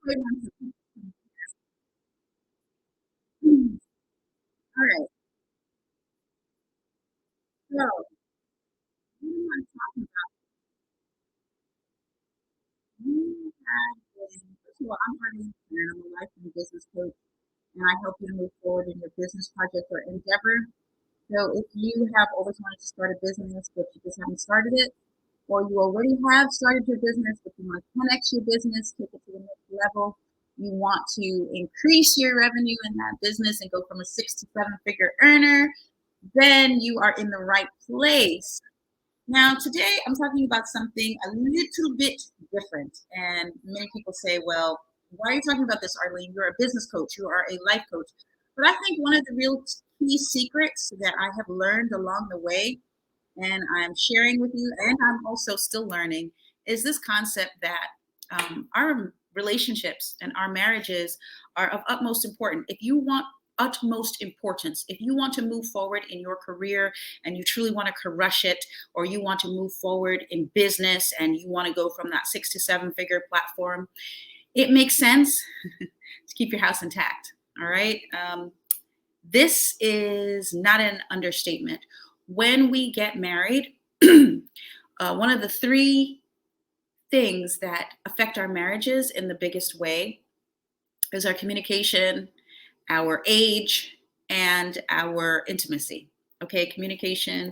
All right. So, what am I talking about? You have been, first of all, I'm Arlene McLaren. I'm a life and business coach, and I help you move forward in your business project or endeavor. So, if you have always wanted to start a business, but you just haven't started it, or you already have started your business, but you want to 10x your business, take it to the next level, you want to increase your revenue in that business and go from a 6 to 7 figure earner, then you are in the right place. Now, today I'm talking about something a little bit different. And many people say, well, why are you talking about this, Arlene? You're a business coach, you are a life coach. But I think one of the real key secrets that I have learned along the way, and I'm sharing with you, and I'm also still learning, is this concept that our relationships and our marriages are of utmost importance. If you want utmost importance, if you want to move forward in your career and you truly want to crush it, or you want to move forward in business and you want to go from that 6 to 7 figure platform, it makes sense to keep your house intact. All right. This is not an understatement. When we get married, one of the three things that affect our marriages in the biggest way is our communication, our age, and our intimacy. Okay, communication,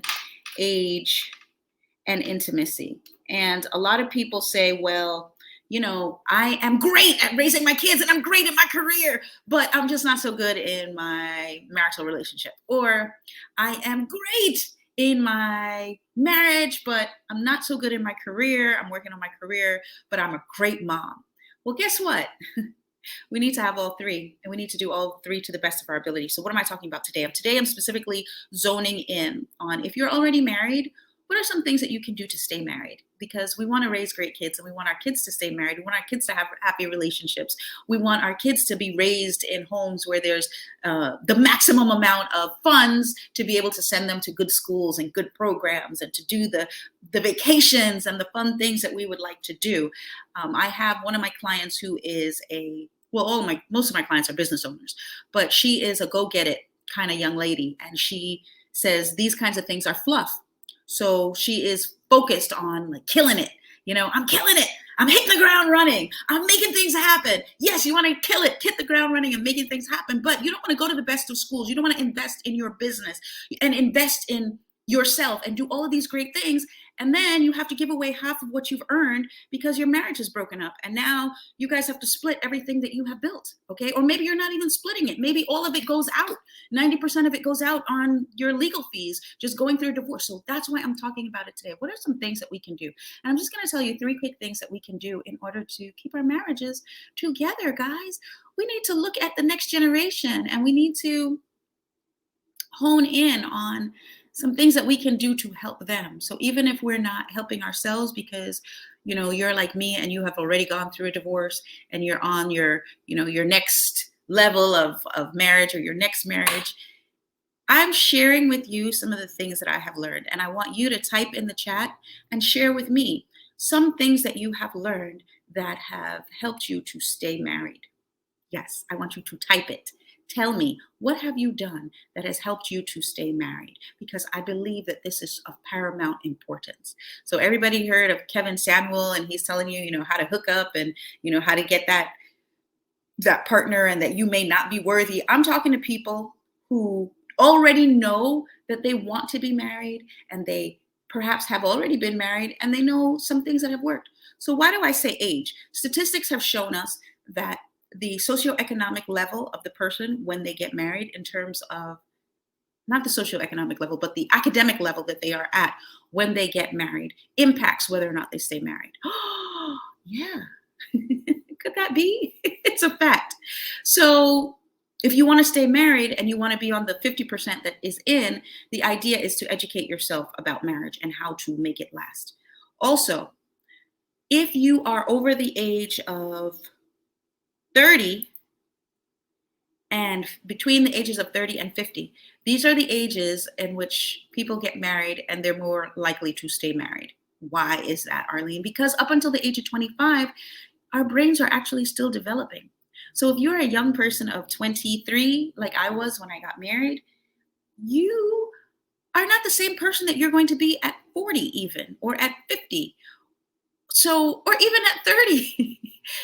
age, and intimacy. And a lot of people say, well, I am great at raising my kids and I'm great in my career, but I'm just not so good in my marital relationship. Or I am great in my marriage, but I'm not so good in my career. I'm working on my career, but I'm a great mom. Well, guess what? We need to have all three, and we need to do all three to the best of our ability. So what am I talking about today? Today I'm specifically zoning in on, if you're already married, what are some things that you can do to stay married? Because we want to raise great kids and we want our kids to stay married. We want our kids to have happy relationships. We want our kids to be raised in homes where there's the maximum amount of funds to be able to send them to good schools and good programs and to do the vacations and the fun things that we would like to do. I have one of my clients who is most of my clients are business owners, but she is a go get it kind of young lady. And she says these kinds of things are fluff. So she is focused on like killing it. I'm killing it. I'm hitting the ground running. I'm making things happen. Yes, you want to kill it, hit the ground running and making things happen, but you don't want to go to the best of schools. You don't want to invest in your business and invest in yourself and do all of these great things. And then you have to give away half of what you've earned because your marriage is broken up. And now you guys have to split everything that you have built. Okay. Or maybe you're not even splitting it. Maybe all of it goes out. 90% of it goes out on your legal fees, just going through a divorce. So that's why I'm talking about it today. What are some things that we can do? And I'm just going to tell you three quick things that we can do in order to keep our marriages together, guys. We need to look at the next generation and we need to hone in on some things that we can do to help them. So even if we're not helping ourselves because you're like me and you have already gone through a divorce and you're on your next level of marriage or your next marriage, I'm sharing with you some of the things that I have learned, and I want you to type in the chat and share with me some things that you have learned that have helped you to stay married. Yes, I want you to type it. Tell me, what have you done that has helped you to stay married? Because I believe that this is of paramount importance. So everybody heard of Kevin Samuel, and he's telling you, how to hook up and, how to get that partner and that you may not be worthy. I'm talking to people who already know that they want to be married and they perhaps have already been married and they know some things that have worked. So why do I say age? Statistics have shown us that the socioeconomic level of the person when they get married, in terms of not the socioeconomic level, but the academic level that they are at when they get married, impacts whether or not they stay married. Oh, yeah. Could that be? It's a fact. So if you want to stay married and you want to be on the 50% that is in, the idea is to educate yourself about marriage and how to make it last. Also, if you are over the age of 30 and between the ages of 30 and 50, these are the ages in which people get married and they're more likely to stay married. Why is that, Arlene? Because up until the age of 25, our brains are actually still developing. So if you're a young person of 23, like I was when I got married, you are not the same person that you're going to be at 40 even, or at 50. So, or even at 30.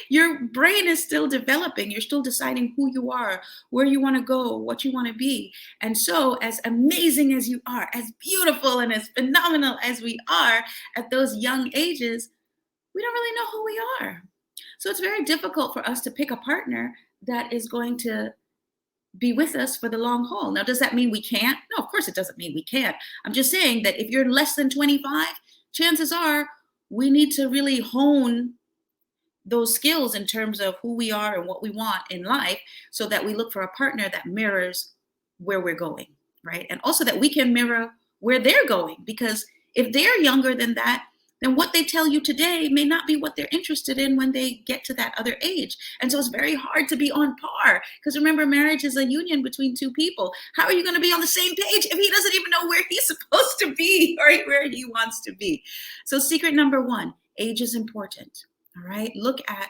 Your brain is still developing. You're still deciding who you are, where you want to go, what you want to be. And so, as amazing as you are, as beautiful and as phenomenal as we are at those young ages, we don't really know who we are. So it's very difficult for us to pick a partner that is going to be with us for the long haul. Now, does that mean we can't? No, of course it doesn't mean we can't. I'm just saying that if you're less than 25, chances are we need to really hone those skills in terms of who we are and what we want in life, so that we look for a partner that mirrors where we're going, right? And also that we can mirror where they're going, because if they're younger than that, then what they tell you today may not be what they're interested in when they get to that other age. And so it's very hard to be on par, because remember, marriage is a union between two people. How are you going to be on the same page if he doesn't even know where he's supposed to be or where he wants to be? So secret number one, age is important. All right, look at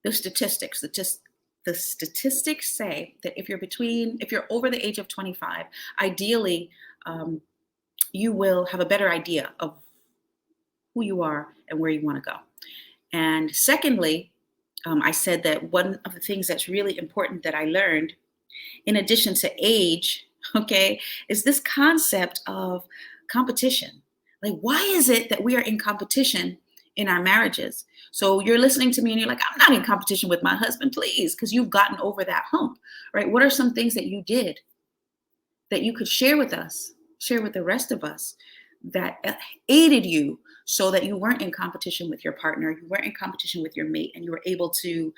the statistics. The statistics say that if you're over the age of 25, ideally, you will have a better idea of who you are and where you want to go. And secondly, I said that one of the things that's really important that I learned, in addition to age, okay, is this concept of competition. Like, why is it that we are in competition in our marriages? So you're listening to me and you're like, I'm not in competition with my husband, please, because you've gotten over that hump, right? What are some things that you did that you could share with us, share with the rest of us, that aided you so that you weren't in competition with your partner, you weren't in competition with your mate, and you were able to,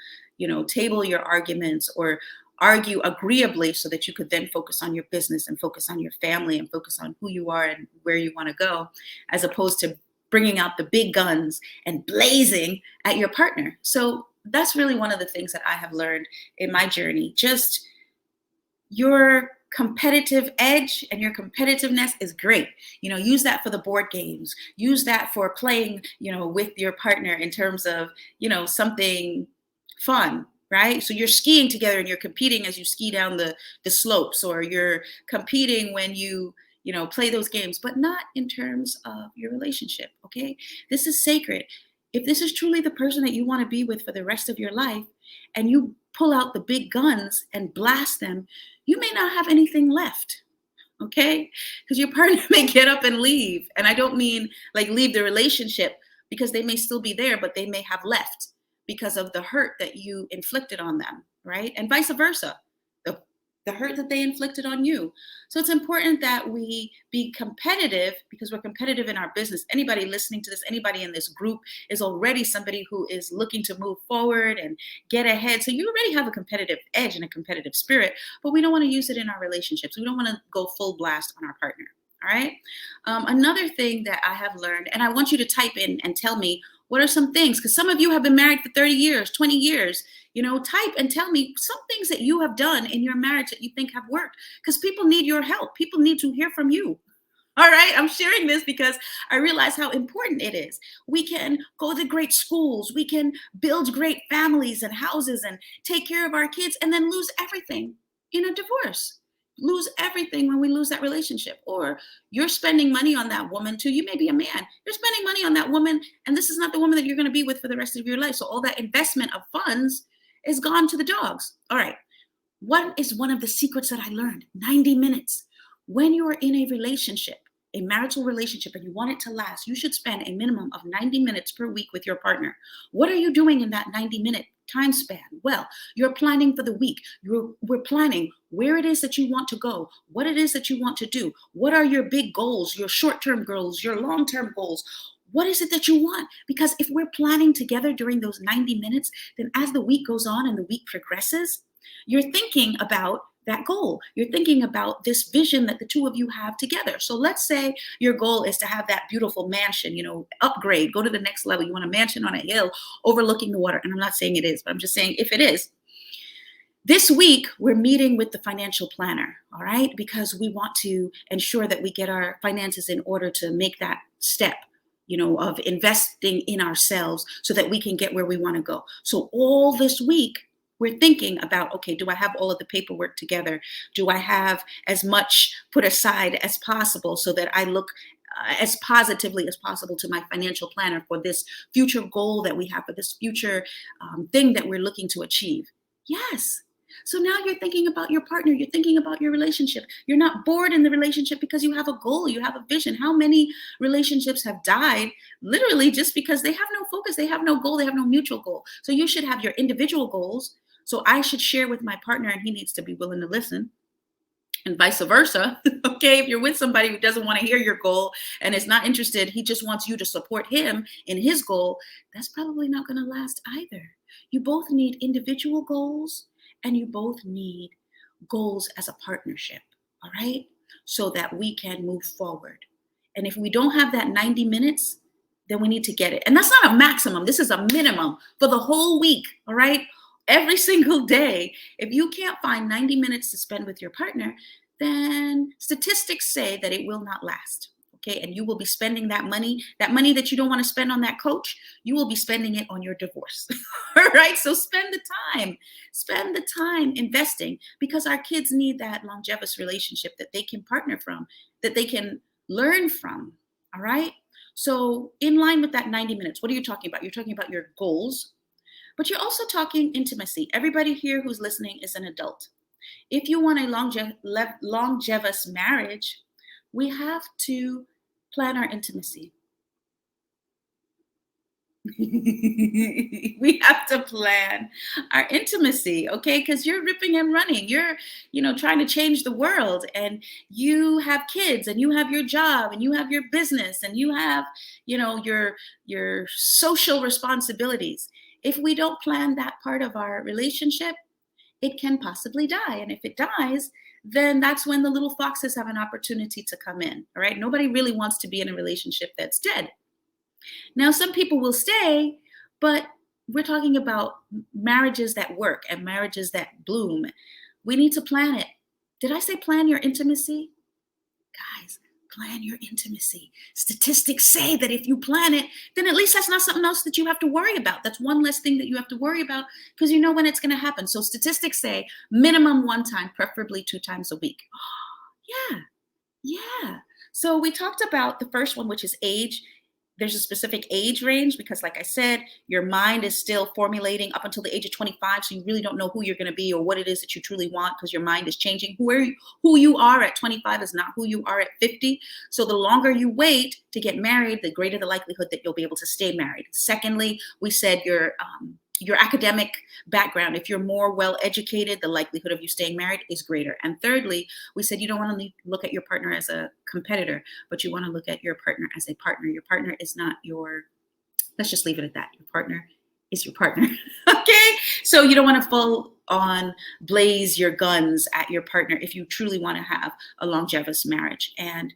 table your arguments or argue agreeably so that you could then focus on your business and focus on your family and focus on who you are and where you want to go, as opposed to bringing out the big guns and blazing at your partner. So that's really one of the things that I have learned in my journey. Just your competitive edge and your competitiveness is great. Use that for the board games. Use that for playing, with your partner in terms of, something fun, right? So you're skiing together and you're competing as you ski down the slopes, or you're competing when you play those games, but not in terms of your relationship, okay? This is sacred. If this is truly the person that you want to be with for the rest of your life, and you pull out the big guns and blast them, you may not have anything left, okay? Because your partner may get up and leave. And I don't mean like leave the relationship, because they may still be there, but they may have left because of the hurt that you inflicted on them, right? And vice versa. The hurt that they inflicted on you. So it's important that we be competitive, because we're competitive in our business. Anybody listening to this, anybody in this group is already somebody who is looking to move forward and get ahead. So you already have a competitive edge and a competitive spirit, but we don't want to use it in our relationships. We don't want to go full blast on our partner. All right. Another thing that I have learned, and I want you to type in and tell me, what are some things? Because some of you have been married for 30 years, 20 years. Type and tell me some things that you have done in your marriage that you think have worked, because people need your help. People need to hear from you. All right, I'm sharing this because I realize how important it is. We can go to great schools, we can build great families and houses and take care of our kids, and then lose everything in a divorce. Lose everything when we lose that relationship. Or you're spending money on that woman too. You may be a man. You're spending money on that woman, and this is not the woman that you're going to be with for the rest of your life. So all that investment of funds is gone to the dogs. All right. What is one of the secrets that I learned? 90 minutes. When you are in a relationship, a marital relationship, and you want it to last, you should spend a minimum of 90 minutes per week with your partner. What are you doing in that 90-minute time span? Well, you're planning for the week. We're planning where it is that you want to go, what it is that you want to do. What are your big goals, your short-term goals, your long-term goals? What is it that you want? Because if we're planning together during those 90 minutes, then as the week goes on and the week progresses, you're thinking about that goal. You're thinking about this vision that the two of you have together. So let's say your goal is to have that beautiful mansion, upgrade, go to the next level. You want a mansion on a hill overlooking the water. And I'm not saying it is, but I'm just saying if it is. This week, we're meeting with the financial planner, all right? Because we want to ensure that we get our finances in order to make that step. of investing in ourselves so that we can get where we want to go. So all this week, we're thinking about, okay, do I have all of the paperwork together? Do I have as much put aside as possible so that I look as positively as possible to my financial planner for this future goal that we have, for this future thing that we're looking to achieve? Yes. So now you're thinking about your partner, you're thinking about your relationship. You're not bored in the relationship because you have a goal, you have a vision. How many relationships have died literally just because they have no focus, they have no goal, they have no mutual goal? So you should have your individual goals. So I should share with my partner and he needs to be willing to listen, and vice versa. Okay, if you're with somebody who doesn't want to hear your goal and is not interested, he just wants you to support him in his goal, that's probably not going to last either. You both need individual goals and you both need goals as a partnership, all right? So that we can move forward. And if we don't have that 90 minutes, then we need to get it. And that's not a maximum. This is a minimum for the whole week, all right? Every single day. If you can't find 90 minutes to spend with your partner, then statistics say that it will not last. Okay, and you will be spending that money that you don't want to spend on that coach, you will be spending it on your divorce. All right, so spend the time investing, because our kids need that longevous relationship that they can partner from, that they can learn from. All right, so in line with that 90 minutes, what are you talking about? You're talking about your goals, but you're also talking intimacy. Everybody here who's listening is an adult. If you want a longevous marriage, we have to plan our intimacy. We have to plan our intimacy, okay? Because you're ripping and running. You're, trying to change the world, and you have kids, and you have your job, and you have your business, and you have, your social responsibilities. If we don't plan that part of our relationship, it can possibly die. And if it dies, then that's when the little foxes have an opportunity to come in. All right. Nobody really wants to be in a relationship that's dead. Now, some people will stay, but we're talking about marriages that work and marriages that bloom. We need to plan it. Did I say plan your intimacy? Guys, plan your intimacy. Statistics say that if you plan it, then at least that's not something else that you have to worry about. That's one less thing that you have to worry about, because you know when it's going to happen. So statistics say minimum one time, preferably 2 times a week. Yeah. So we talked about the first one, which is age. There's a specific age range because, like I said, your mind is still formulating up until the age of 25. So you really don't know who you're going to be or what it is that you truly want, because your mind is changing. Who you are at 25 is not who you are at 50. So the longer you wait to get married, the greater the likelihood that you'll be able to stay married. Secondly, we said your academic background. If you're more well-educated, the likelihood of you staying married is greater. And thirdly, we said you don't want to look at your partner as a competitor, but you want to look at your partner as a partner. Your partner is not let's just leave it at that. Your partner is your partner. Okay? So you don't want to full on blaze your guns at your partner if you truly want to have a longevous marriage. And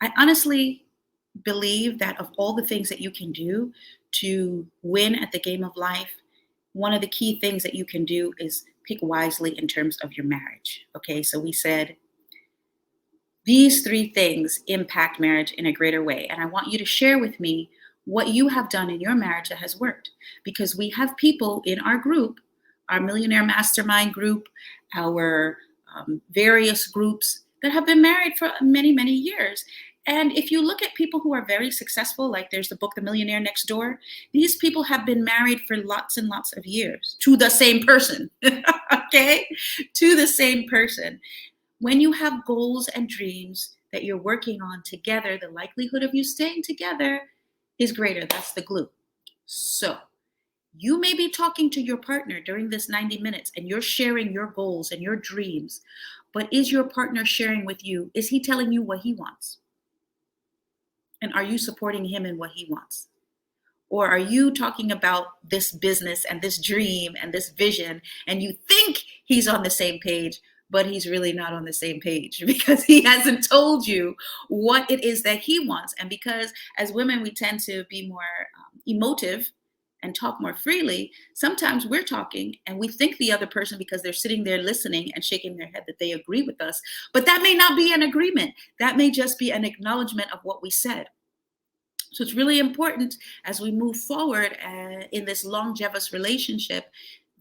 I honestly believe that of all the things that you can do to win at the game of life, one of the key things that you can do is pick wisely in terms of your marriage. Okay, so we said these 3 things impact marriage in a greater way. And I want you to share with me what you have done in your marriage that has worked. Because we have people in our group, our Millionaire Mastermind group, our various groups that have been married for many, many years. And if you look at people who are very successful, like there's the book, The Millionaire Next Door, these people have been married for lots and lots of years to the same person, okay? To the same person. When you have goals and dreams that you're working on together, the likelihood of you staying together is greater. That's the glue. So you may be talking to your partner during this 90 minutes and you're sharing your goals and your dreams, but is your partner sharing with you? Is he telling you what he wants? And are you supporting him in what he wants? Or are you talking about this business and this dream and this vision, and you think he's on the same page, but he's really not on the same page because he hasn't told you what it is that he wants? And because as women, we tend to be more emotive and talk more freely, sometimes we're talking and we think the other person, because they're sitting there listening and shaking their head, that they agree with us. But that may not be an agreement. That may just be an acknowledgement of what we said. So it's really important as we move forward in this longevous relationship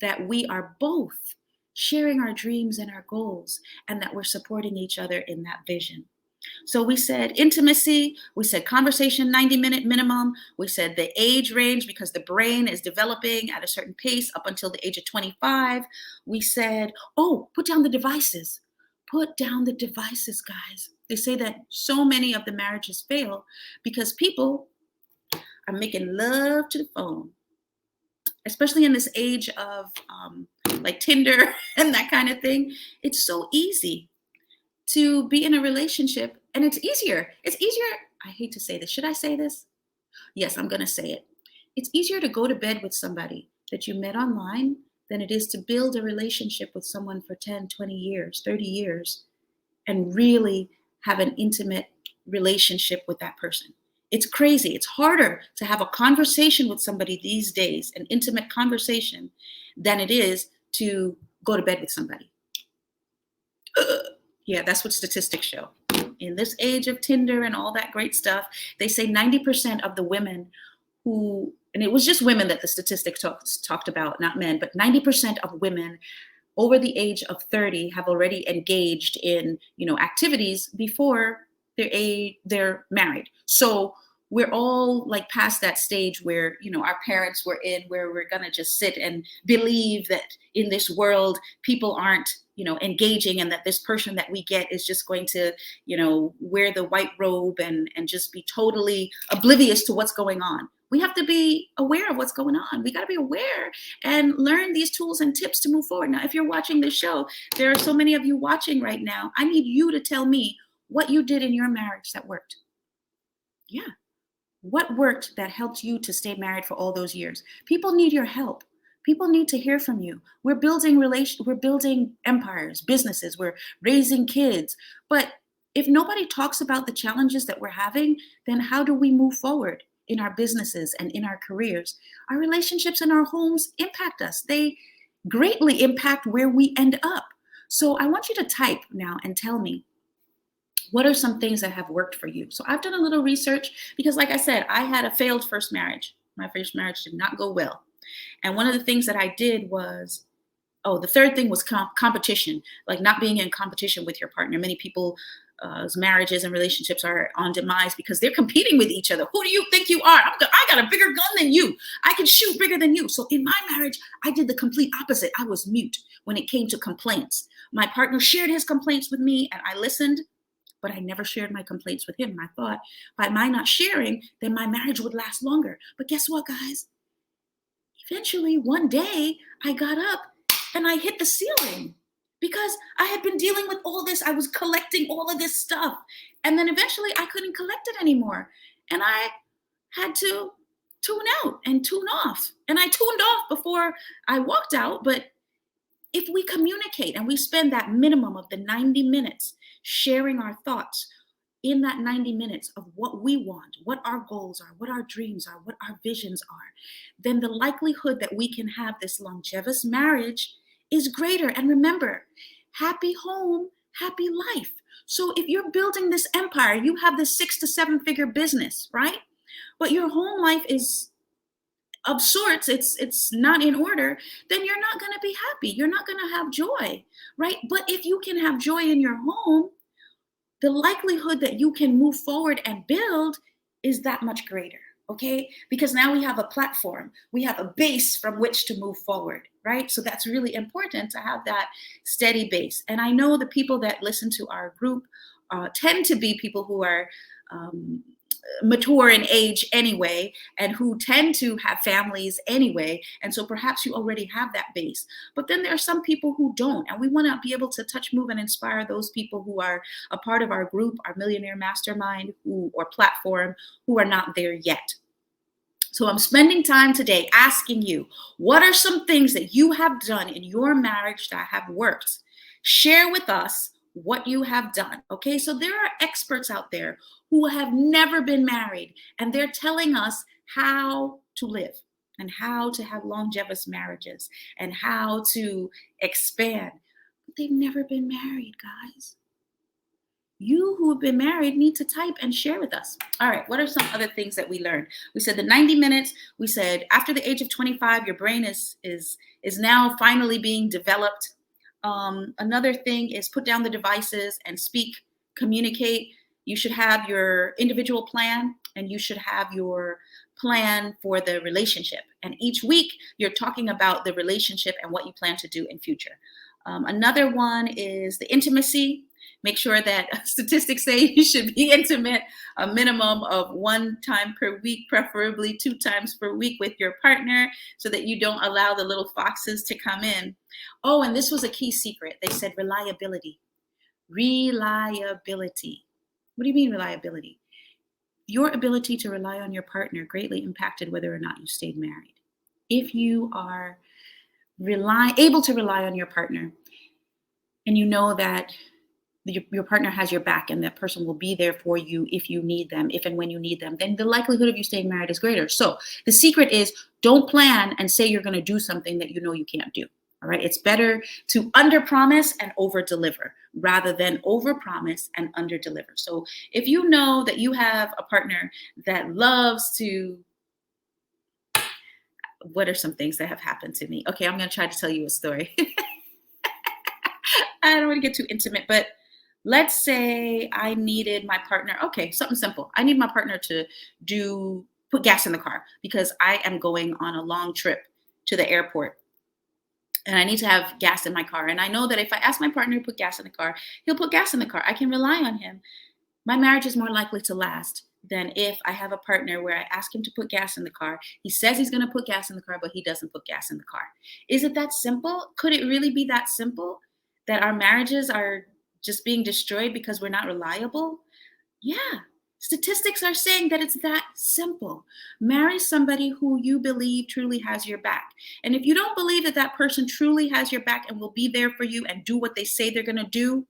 that we are both sharing our dreams and our goals, and that we're supporting each other in that vision. So we said intimacy, we said conversation 90-minute minimum, we said the age range because the brain is developing at a certain pace up until the age of 25. We said, oh, put down the devices. Put down the devices, guys. They say that so many of the marriages fail because people are making love to the phone, especially in this age of like Tinder and that kind of thing. It's so easy to be in a relationship, and it's easier. It's easier. I hate to say this. Should I say this? Yes, I'm going to say it. It's easier to go to bed with somebody that you met online than it is to build a relationship with someone for 10, 20 years, 30 years, and really have an intimate relationship with that person. It's crazy. It's harder to have a conversation with somebody these days, an intimate conversation, than it is to go to bed with somebody. Yeah, that's what statistics show. In this age of Tinder and all that great stuff, they say 90% of the women who, and it was just women that the statistics talked about, not men, but 90% of women over the age of 30 have already engaged in, activities before they're married. So we're all like past that stage where, our parents were in, where we're going to just sit and believe that in this world, people aren't, engaging, and that this person that we get is just going to, wear the white robe and just be totally oblivious to what's going on. We have to be aware of what's going on. We got to be aware and learn these tools and tips to move forward. Now, if you're watching this show, there are so many of you watching right now. I need you to tell me what you did in your marriage that worked. Yeah. What worked that helped you to stay married for all those years? People need your help. People need to hear from you. We're building empires, businesses, we're raising kids. But if nobody talks about the challenges that we're having, then how do we move forward in our businesses and in our careers? Our relationships and our homes impact us. They greatly impact where we end up. So I want you to type now and tell me, what are some things that have worked for you? So I've done a little research because, like I said, I had a failed first marriage. My first marriage did not go well. And one of the things that I did was, the third thing was competition, like not being in competition with your partner. Many people's marriages and relationships are on demise because they're competing with each other. Who do you think you are? I got a bigger gun than you. I can shoot bigger than you. So in my marriage, I did the complete opposite. I was mute when it came to complaints. My partner shared his complaints with me and I listened, but I never shared my complaints with him. And I thought by my not sharing, then my marriage would last longer. But guess what, guys? Eventually, one day, I got up and I hit the ceiling because I had been dealing with all this. I was collecting all of this stuff. And then eventually I couldn't collect it anymore. And I had to tune out and tune off. And I tuned off before I walked out. But if we communicate and we spend that minimum of the 90 minutes sharing our thoughts in that 90 minutes of what we want, what our goals are, what our dreams are, what our visions are, then the likelihood that we can have this longevous marriage is greater. And remember, happy home, happy life. So if you're building this empire, you have this 6 to 7 figure business, right? But your home life is of sorts, it's not in order, then you're not going to be happy. You're not going to have joy, right? But if you can have joy in your home, the likelihood that you can move forward and build is that much greater, okay? Because now we have a platform, we have a base from which to move forward, right? So that's really important to have that steady base. And I know the people that listen to our group tend to be people who are mature in age anyway, and who tend to have families anyway. And so perhaps you already have that base. But then there are some people who don't. And we want to be able to touch, move, and inspire those people who are a part of our group, our Millionaire Mastermind or platform, who are not there yet. So I'm spending time today asking you, what are some things that you have done in your marriage that have worked? Share with us what you have done. Okay, so there are experts out there who have never been married, and they're telling us how to live and how to have longevous marriages and how to expand. But they've never been married, guys. You who have been married need to type and share with us. All right, what are some other things that we learned? We said the 90 minutes. We said after the age of 25, your brain is now finally being developed. Another thing is put down the devices and speak, communicate. You should have your individual plan and you should have your plan for the relationship. And each week you're talking about the relationship and what you plan to do in future. Another one is the intimacy. Make sure that statistics say you should be intimate a minimum of 1 time per week, preferably 2 times per week with your partner, so that you don't allow the little foxes to come in. Oh, and this was a key secret. They said reliability. Reliability. What do you mean reliability? Your ability to rely on your partner greatly impacted whether or not you stayed married. If you are able to rely on your partner and you know that your partner has your back and that person will be there for you if you need them, if and when you need them, then the likelihood of you staying married is greater. So the secret is don't plan and say you're going to do something that you know you can't do. All right. It's better to under promise and over deliver rather than over promise and under deliver. So if you know that you have a partner that loves to, what are some things that have happened to me? Okay, I'm going to try to tell you a story. I don't want to get too intimate, but let's say I needed my partner. Okay, something simple. I need my partner to put gas in the car because I am going on a long trip to the airport and I need to have gas in my car. And I know that if I ask my partner to put gas in the car, he'll put gas in the car. I can rely on him. My marriage is more likely to last than if I have a partner where I ask him to put gas in the car. He says he's going to put gas in the car, but he doesn't put gas in the car. Is it that simple? Could it really be that simple that our marriages are just being destroyed because we're not reliable? Yeah. Statistics are saying that it's that simple. Marry somebody who you believe truly has your back. And if you don't believe that that person truly has your back and will be there for you and do what they say they're going to do,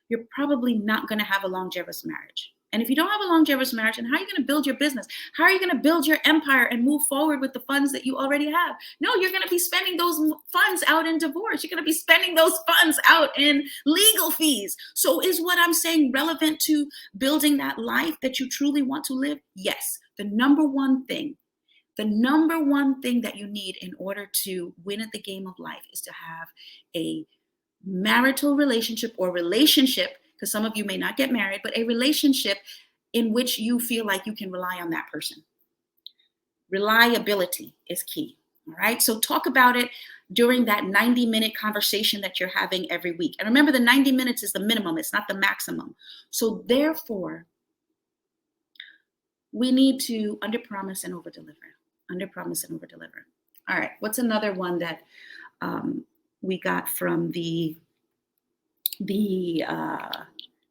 you're probably not going to have a longevous marriage. And if you don't have a longevous marriage, then how are you going to build your business? How are you going to build your empire and move forward with the funds that you already have? No, you're going to be spending those funds out in divorce. You're going to be spending those funds out in legal fees. So is what I'm saying relevant to building that life that you truly want to live? Yes. The number one thing that you need in order to win at the game of life is to have a marital relationship or relationship, because some of you may not get married, but a relationship in which you feel like you can rely on that person. Reliability is key. All right. So talk about it during that 90-minute conversation that you're having every week. And remember, the 90 minutes is the minimum. It's not the maximum. So therefore, we need to under promise and over deliver. Under promise and over deliver. All right. What's another one that we got from the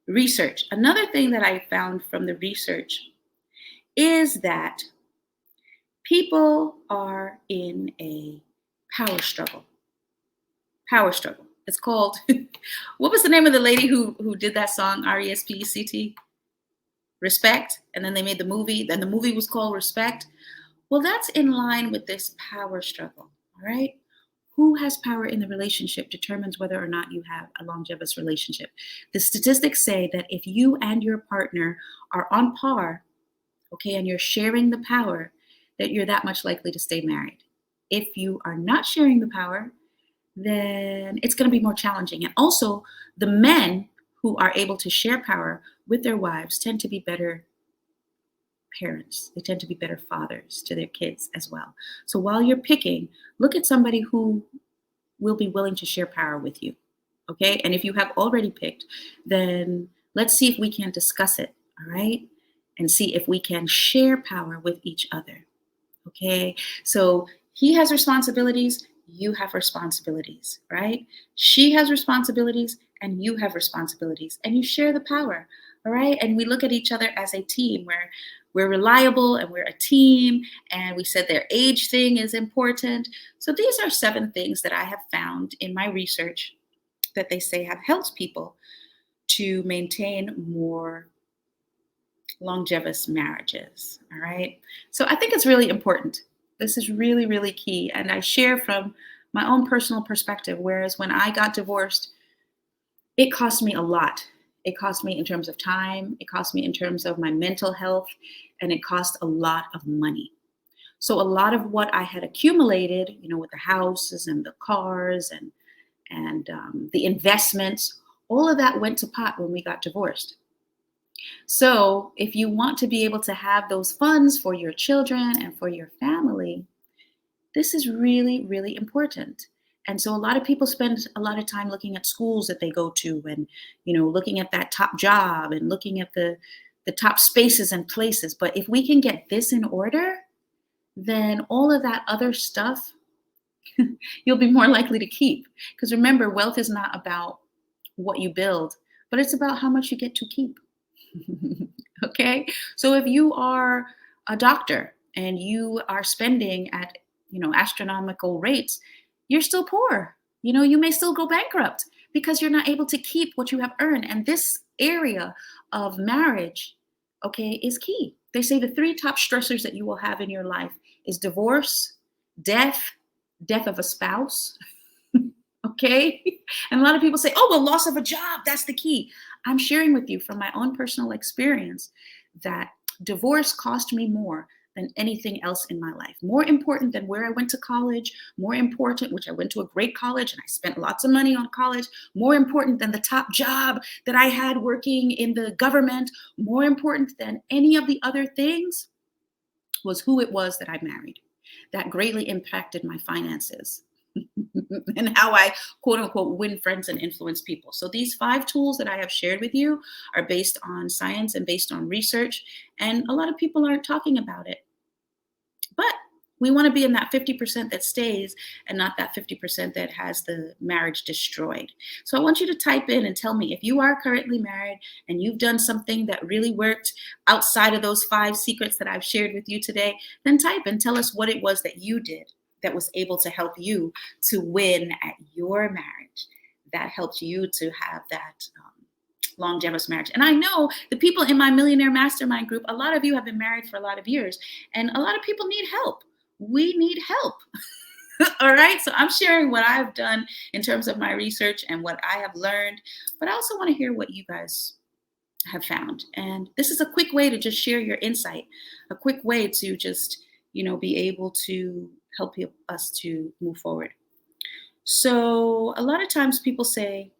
research? Another thing that I found from the research is that people are in a power struggle. Power struggle. It's called, what was the name of the lady who did that song, RESPECT? Respect. And then they made the movie. Then the movie was called Respect. Well, that's in line with this power struggle. All right. Who has power in the relationship determines whether or not you have a longevous relationship. The statistics say that if you and your partner are on par, okay, and you're sharing the power, that you're that much likely to stay married. If you are not sharing the power, then it's going to be more challenging. And also, the men who are able to share power with their wives tend to be better parents. They tend to be better fathers to their kids as well. So while you're picking, look at somebody who will be willing to share power with you. Okay. And if you have already picked, then let's see if we can discuss it. All right. And see if we can share power with each other. Okay. So he has responsibilities. You have responsibilities, right? She has responsibilities and you have responsibilities, and you share the power. All right. And we look at each other as a team where we're reliable and we're a team. And we said their age thing is important. So these are 7 things that I have found in my research that they say have helped people to maintain more longevous marriages. All right. So I think it's really important. This is really, really key. And I share from my own personal perspective, whereas when I got divorced, it cost me a lot. It cost me in terms of time, it cost me in terms of my mental health, and it cost a lot of money. So a lot of what I had accumulated, with the houses and the cars and the investments, all of that went to pot when we got divorced. So if you want to be able to have those funds for your children and for your family, this is really, really important. And so a lot of people spend a lot of time looking at schools that they go to and, looking at that top job and looking at the top spaces and places. But if we can get this in order, then all of that other stuff you'll be more likely to keep. Because remember, wealth is not about what you build, but it's about how much you get to keep. Okay? So if you are a doctor and you are spending at, astronomical rates, you're still poor. You may still go bankrupt because you're not able to keep what you have earned. And this area of marriage, okay, is key. They say the three top stressors that you will have in your life is divorce, death of a spouse. Okay. And a lot of people say, oh, well, loss of a job, that's the key. I'm sharing with you from my own personal experience that divorce cost me more than anything else in my life. More important than where I went to college, more important, which I went to a great college and I spent lots of money on college, more important than the top job that I had working in the government, more important than any of the other things was who it was that I married. That greatly impacted my finances and how I, quote unquote, win friends and influence people. So these 5 tools that I have shared with you are based on science and based on research. And a lot of people aren't talking about it. But we want to be in that 50% that stays and not that 50% that has the marriage destroyed. So I want you to type in and tell me if you are currently married and you've done something that really worked outside of those 5 secrets that I've shared with you today, then type and tell us what it was that you did that was able to help you to win at your marriage, that helped you to have that longevous marriage. And I know the people in my Millionaire Mastermind group, a lot of you have been married for a lot of years, and a lot of people need help. We need help. All right. So I'm sharing what I've done in terms of my research and what I have learned, but I also want to hear what you guys have found. And this is a quick way to just share your insight, a quick way to just, be able to help us to move forward. So a lot of times people say,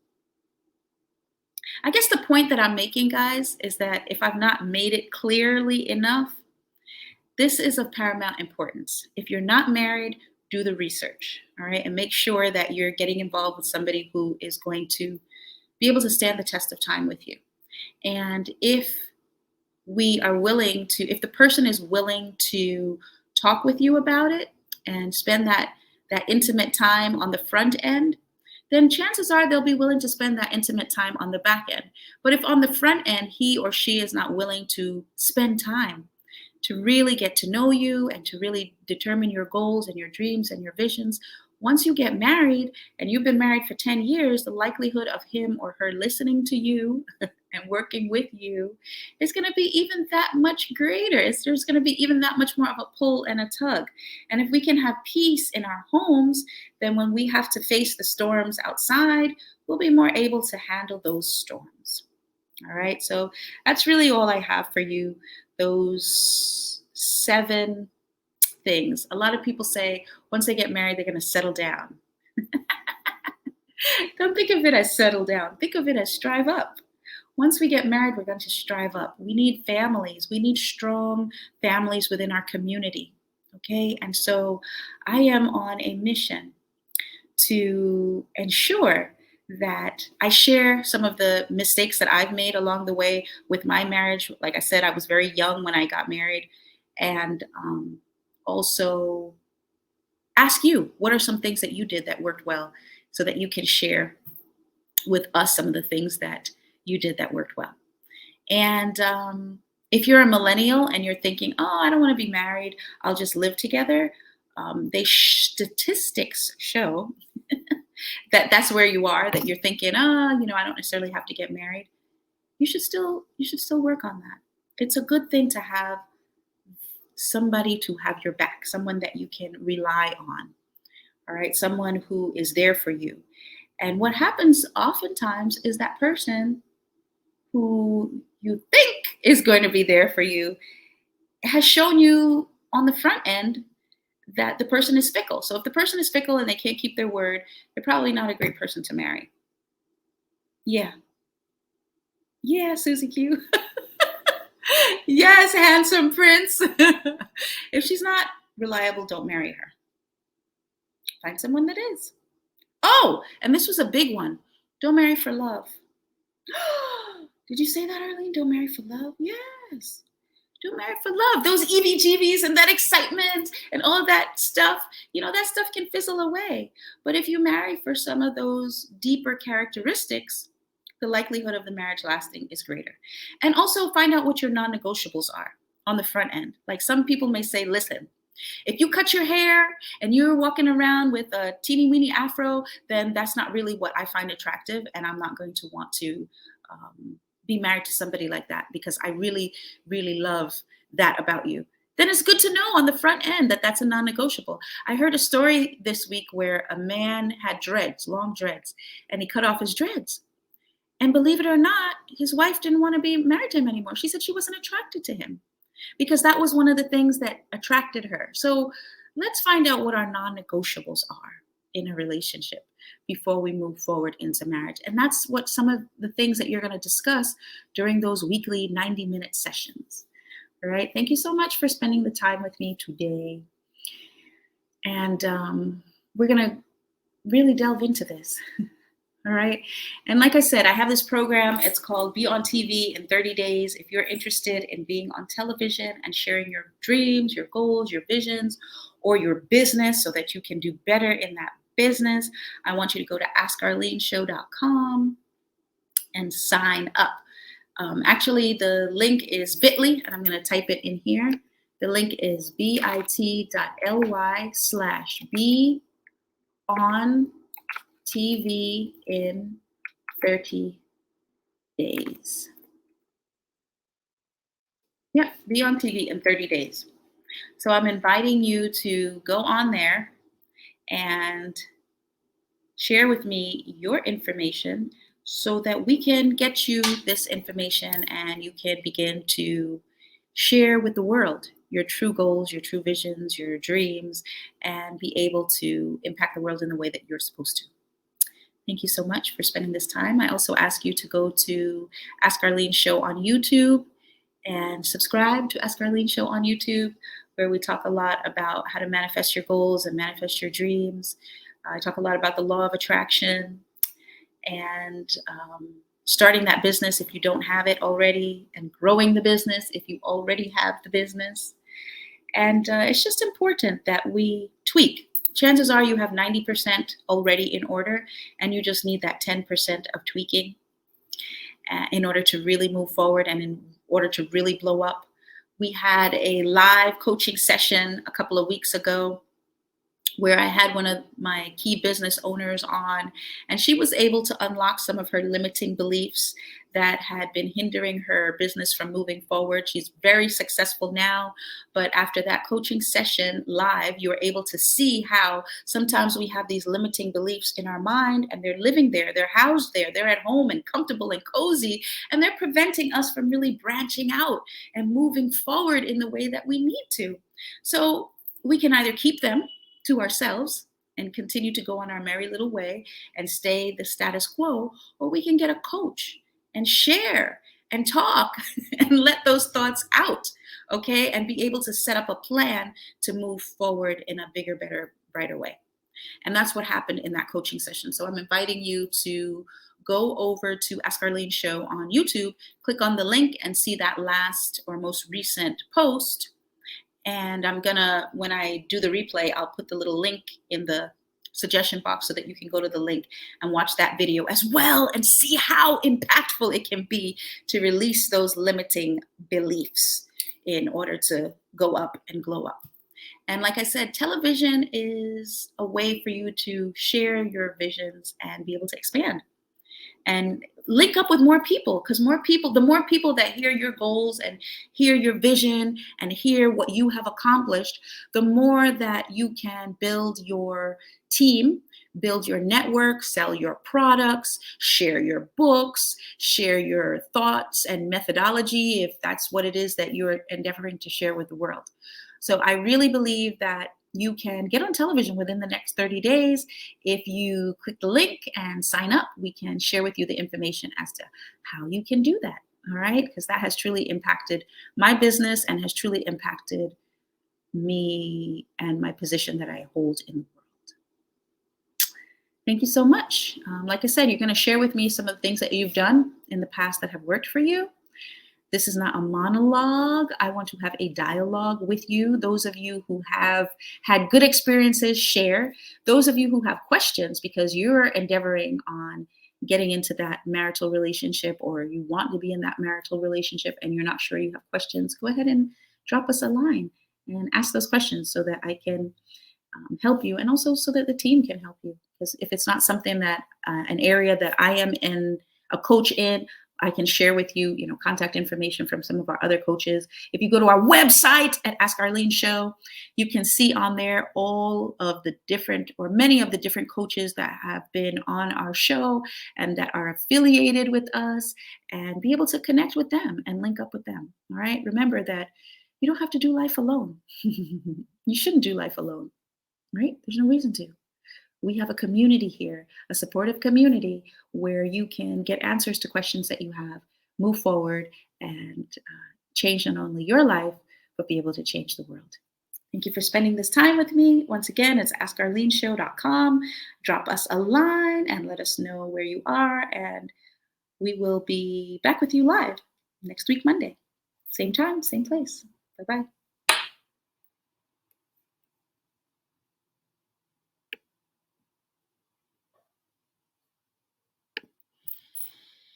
I guess the point that I'm making, guys, is that if I've not made it clearly enough, this is of paramount importance. If you're not married, do the research, all right? And make sure that you're getting involved with somebody who is going to be able to stand the test of time with you. And if the person is willing to talk with you about it and spend that intimate time on the front end, then chances are they'll be willing to spend that intimate time on the back end. But if on the front end, he or she is not willing to spend time to really get to know you and to really determine your goals and your dreams and your visions, once you get married and you've been married for 10 years, the likelihood of him or her listening to you and working with you is going to be even that much greater. There's going to be even that much more of a pull and a tug. And if we can have peace in our homes, then when we have to face the storms outside, we'll be more able to handle those storms. All right. So that's really all I have for you. Those 7 things. A lot of people say once they get married, they're going to settle down. Don't think of it as settle down. Think of it as strive up. Once we get married, we're going to strive up. We need families. We need strong families within our community. Okay. And so I am on a mission to ensure that I share some of the mistakes that I've made along the way with my marriage. Like I said, I was very young when I got married, and also ask you, what are some things that you did that worked well, so that you can share with us some of the things that you did that worked well. And if you're a millennial and you're thinking, oh, I don't want to be married, I'll just live together, statistics show that that's where you are, that you're thinking, I don't necessarily have to get married. You should still work on that. It's a good thing to have somebody to have your back, someone that you can rely on. All right, someone who is there for you. And what happens oftentimes is that person who you think is going to be there for you has shown you on the front end that the person is fickle. So if the person is fickle and they can't keep their word, they're probably not a great person to marry. Yeah. Yeah, Susie Q. Yes, handsome prince. If she's not reliable, don't marry her. Find someone that is. Oh, and this was a big one. Don't marry for love. Did you say that, Arlene? Don't marry for love? Yes. Don't marry for love. Those EVGBs and that excitement and all of that stuff, that stuff can fizzle away. But if you marry for some of those deeper characteristics, the likelihood of the marriage lasting is greater. And also find out what your non-negotiables are on the front end. Like some people may say, listen, if you cut your hair and you're walking around with a teeny weeny afro, then that's not really what I find attractive. And I'm not going to want to be married to somebody like that because I really, really love that about you. Then it's good to know on the front end that that's a non-negotiable. I heard a story this week where a man had dreads, long dreads, and he cut off his dreads. And believe it or not, his wife didn't want to be married to him anymore. She said she wasn't attracted to him because that was one of the things that attracted her. So let's find out what our non-negotiables are in a relationship before we move forward into marriage. And that's what some of the things that you're going to discuss during those weekly 90-minute sessions. All right. Thank you so much for spending the time with me today. And we're going to really delve into this. All right. And like I said, I have this program. It's called Be on TV in 30 Days. If you're interested in being on television and sharing your dreams, your goals, your visions, or your business so that you can do better in that business, I want you to go to askarleneshow.com and sign up. Actually, the link is bit.ly, and I'm going to type it in here. The link is bit.ly/be on TV in 30 days. Yep, be on TV in 30 days. So I'm inviting you to go on there and share with me your information so that we can get you this information and you can begin to share with the world your true goals, your true visions, your dreams, and be able to impact the world in the way that you're supposed to. Thank you so much for spending this time. I also ask you to go to Ask Arlene Show on YouTube and subscribe to Ask Arlene Show on YouTube, where we talk a lot about how to manifest your goals and manifest your dreams. I talk a lot about the law of attraction and starting that business if you don't have it already, and growing the business if you already have the business. And it's just important that we tweak. Chances are you have 90% already in order, and you just need that 10% of tweaking in order to really move forward and in order to really blow up. We had a live coaching session a couple of weeks ago where I had one of my key business owners on, and she was able to unlock some of her limiting beliefs that had been hindering her business from moving forward. She's very successful now, but after that coaching session live, you're able to see how sometimes we have these limiting beliefs in our mind, and they're living there, they're housed there, they're at home and comfortable and cozy, and they're preventing us from really branching out and moving forward in the way that we need to. So we can either keep them to ourselves and continue to go on our merry little way and stay the status quo, or we can get a coach and share and talk and let those thoughts out, okay? And be able to set up a plan to move forward in a bigger, better, brighter way. And that's what happened in that coaching session. So I'm inviting you to go over to Ask Arlene Show on YouTube, click on the link and see that last or most recent post. And I'm gonna, when I do the replay, I'll put the little link in the suggestion box so that you can go to the link and watch that video as well and see how impactful it can be to release those limiting beliefs in order to go up and glow up. And like I said, television is a way for you to share your visions and be able to expand and link up with more people, because the more people that hear your goals and hear your vision and hear what you have accomplished, the more that you can build your team, build your network, sell your products, share your books, share your thoughts and methodology, if that's what it is that you're endeavoring to share with the world. So I really believe that you can get on television within the next 30 days. If you click the link and sign up, we can share with you the information as to how you can do that. All right. Because that has truly impacted my business and has truly impacted me and my position that I hold in the world. Thank you so much. Like I said, you're going to share with me some of the things that you've done in the past that have worked for you. This is not a monologue. I want to have a dialogue with you. Those of you who have had good experiences, share. Those of you who have questions because you're endeavoring on getting into that marital relationship, or you want to be in that marital relationship and you're not sure, you have questions, go ahead and drop us a line and ask those questions so that I can help you, and also so that the team can help you. Because if it's not something that an area that I am in a coach in, I can share with you, contact information from some of our other coaches. If you go to our website at Ask Arlene Show, you can see on there all of the different, or many of the different coaches that have been on our show and that are affiliated with us, and be able to connect with them and link up with them. All right. Remember that you don't have to do life alone. You shouldn't do life alone, right? There's no reason to. We have a community here, a supportive community where you can get answers to questions that you have, move forward, and change not only your life, but be able to change the world. Thank you for spending this time with me. Once again, it's askarleneshow.com. Drop us a line and let us know where you are, and we will be back with you live next week, Monday. Same time, same place. Bye-bye.